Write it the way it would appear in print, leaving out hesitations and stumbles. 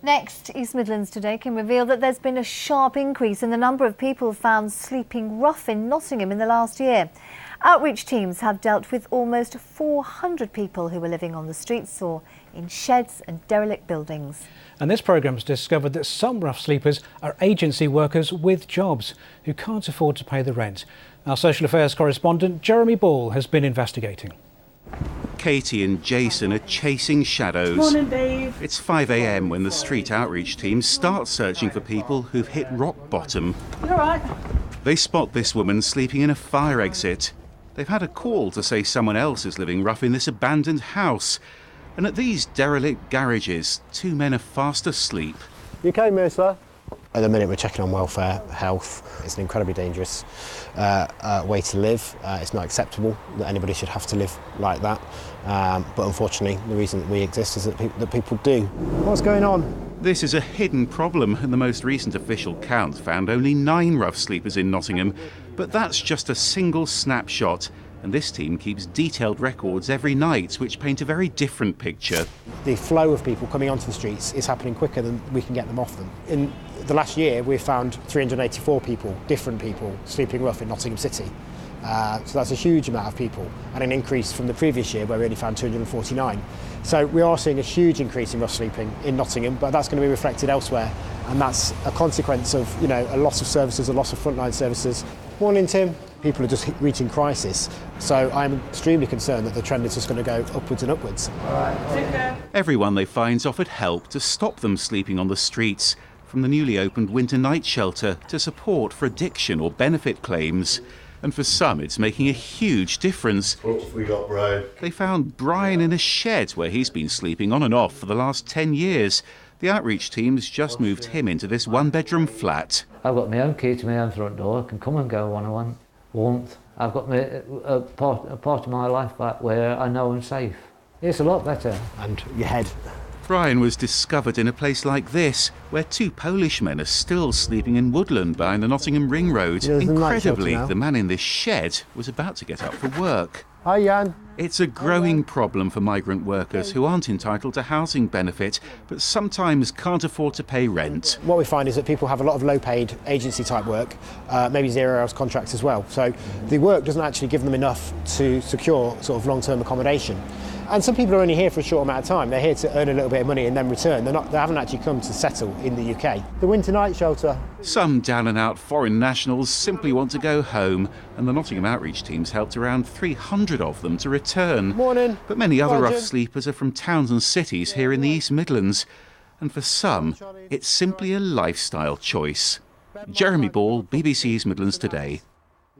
Next, East Midlands Today can reveal that there's been a sharp increase in the number of people found sleeping rough in Nottingham in the last year. Outreach teams have dealt with almost 400 people who were living on the streets or in sheds and derelict buildings. And this programme has discovered that some rough sleepers are agency workers with jobs who can't afford to pay the rent. Our social affairs correspondent Jeremy Ball has been investigating. Katie and Jason are chasing shadows. Morning, Dave. It's 5 a.m. when the street outreach team start searching for people who've hit rock bottom. You all right? They spot this woman sleeping in a fire exit. They've had a call to say someone else is living rough in this abandoned house. And at these derelict garages, two men are fast asleep. You came here, sir? At the minute we're checking on welfare, health. It's an incredibly dangerous way to live. It's not acceptable that anybody should have to live like that. But unfortunately, the reason that we exist is that people do. What's going on? This is a hidden problem, and the most recent official count found only 9 rough sleepers in Nottingham. But that's just a single snapshot. And this team keeps detailed records every night, which paint a very different picture. The flow of people coming onto the streets is happening quicker than we can get them off them. In the last year, we've found 384 people, different people, sleeping rough in Nottingham City. So that's a huge amount of people, and an increase from the previous year where we only found 249. So we are seeing a huge increase in rough sleeping in Nottingham, but that's going to be reflected elsewhere. And that's a consequence of, a loss of services, a loss of frontline services. Morning, Tim. People are just reaching crisis. So I'm extremely concerned that the trend is just going to go upwards and upwards. All right. Take care. Everyone they find's offered help to stop them sleeping on the streets, from the newly opened winter night shelter to support for addiction or benefit claims. And for some, it's making a huge difference. What have we got, Brian? They found Brian in a shed where he's been sleeping on and off for the last 10 years. The outreach team's just moved him into this one-bedroom flat. I've got my own key to my own front door. I can come and go when I want. I've got a part of my life back where I know I'm safe. It's a lot better. And your head. Brian was discovered in a place like this, where 2 Polish men are still sleeping in woodland behind the Nottingham Ring Road. Incredibly, the man in this shed was about to get up for work. Hi, Jan. It's a growing problem for migrant workers who aren't entitled to housing benefit, but sometimes can't afford to pay rent. What we find is that people have a lot of low-paid agency-type work, maybe 0-hours contracts as well. So the work doesn't actually give them enough to secure sort of long-term accommodation. And some people are only here for a short amount of time. They're here to earn a little bit of money and then return. They haven't actually come to settle in the UK. The winter night shelter. Some down-and-out foreign nationals simply want to go home, and the Nottingham outreach teams helped around 300 of them to return. Morning. But many other rough sleepers are from towns and cities here in the East Midlands. And for some, it's simply a lifestyle choice. Jeremy Ball, BBC East Midlands Today.